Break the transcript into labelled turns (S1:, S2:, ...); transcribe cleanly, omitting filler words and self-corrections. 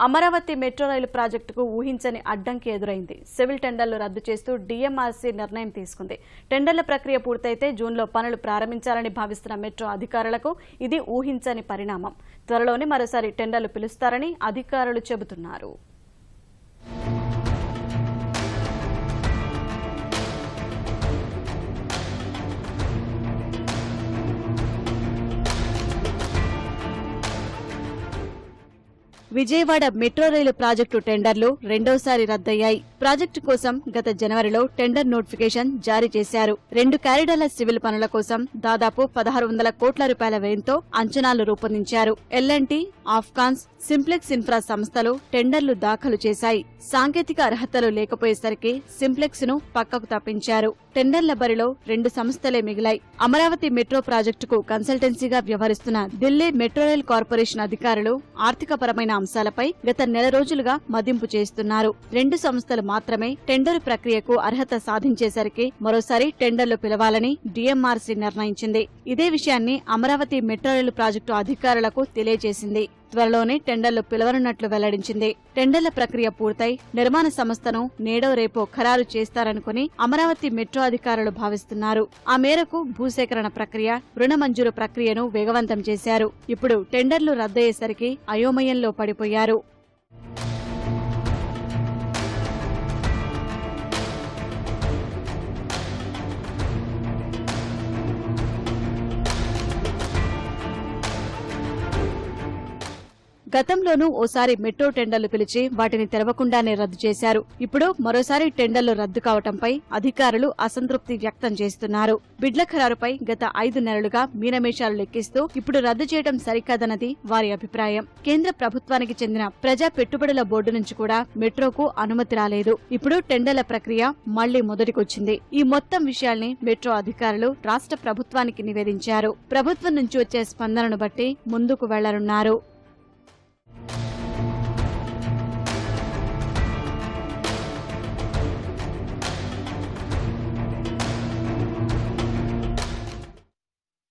S1: Amaravati metro రైలు ప్రాజెక్టుకు ఊహించని అడ్డంకి ఎదురైంది. సివిల్ టెండర్లు రద్దు చేస్తూ డీఎంఆర్సీ నిర్ణయం తీసుకుంది. టెండర్ల ప్రక్రియ పూర్తయితే జూన్లో పనులు ప్రారంభించాలని భావిస్తున్న మెట్రో అధికారులకు ఇది ఊహించని పరిణామం. త్వరలోనే మరోసారి టెండర్లు పిలుస్తారని అధికారులు చెబుతున్నారు. విజయవాడ మెట్రో రైలు ప్రాజెక్టు టెండర్లు రెండోసారి రద్దయ్యాయి. ప్రాజెక్టు కోసం గత జనవరిలో టెండర్ నోటిఫికేషన్ జారీ చేశారు. 2 కారిడార్ల సివిల్ పనుల కోసం దాదాపు 1600 కోట్ల రూపాయల వ్యయంతో అంచనాలు రూపొందించారు. ఎల్&టీ, ఆఫ్కాన్స్, సింప్లెక్స్ ఇన్ఫ్రా సంస్థలు టెండర్లు దాఖలు చేశాయి. సాంకేతిక అర్హతలు లేకపోయేసరికి సింప్లెక్స్ ను పక్కకు తప్పించారు. టెండర్ల బరిలో 2 సంస్థలే మిగిలాయి. అమరావతి మెట్రో ప్రాజెక్టుకు కన్సల్టెన్సీగా వ్యవహరిస్తున్న ఢిల్లీ మెట్రో రైల్ కార్పొరేషన్ అధికారులు ఆర్థికపరమైన అంశాలపై గత నెల రోజులుగా మదింపు చేస్తున్నారు. 2 సంస్థలు మాత్రమే టెండర్ ప్రక్రియకు అర్హత సాధించేసరికి మరోసారి టెండర్లు పిలవాలని డీఎంఆర్సీ నిర్ణయించింది. ఇదే విషయాన్ని అమరావతి మెట్రో రైలు ప్రాజెక్టు అధికారులకు తెలియజేసింది. త్వరలోనే టెండర్లు పిలవనున్నట్లు వెల్లడించింది. టెండర్ల ప్రక్రియ పూర్తయి నిర్మాణ సంస్థను నేడో రేపో ఖరారు చేస్తారనుకుని అమరావతి మెట్రో అధికారులు భావిస్తున్నారు. ఆ మేరకు భూసేకరణ ప్రక్రియ, రుణ మంజూరు ప్రక్రియను వేగవంతం చేశారు. ఇప్పుడు టెండర్లు రద్దయ్యేసరికి అయోమయంలో పడిపోయారు. గతంలోనూ ఓసారి మెట్రో టెండర్లు పిలిచి వాటిని తెరవకుండానే రద్దు చేశారు. ఇప్పుడు మరోసారి టెండర్లు రద్దు కావడంపై అధికారులు అసంతృప్తి వ్యక్తం చేస్తున్నారు. బిడ్ల ఖరారుపై గత 5 నెలలుగా మీనమేషాలు లెక్కిస్తూ ఇప్పుడు రద్దు చేయడం సరికాదన్నది వారి అభిప్రాయం. కేంద్ర ప్రభుత్వానికి చెందిన ప్రజా పెట్టుబడుల బోర్డు నుంచి కూడా మెట్రోకు అనుమతి రాలేదు. ఇప్పుడు టెండర్ల ప్రక్రియ మళ్లీ మొదటికొచ్చింది. ఈ మొత్తం విషయాల్ని మెట్రో అధికారులు రాష్ట్ర ప్రభుత్వానికి నివేదించారు. ప్రభుత్వం నుంచి వచ్చే స్పందనను బట్టి ముందుకు వెళ్లనున్నారు.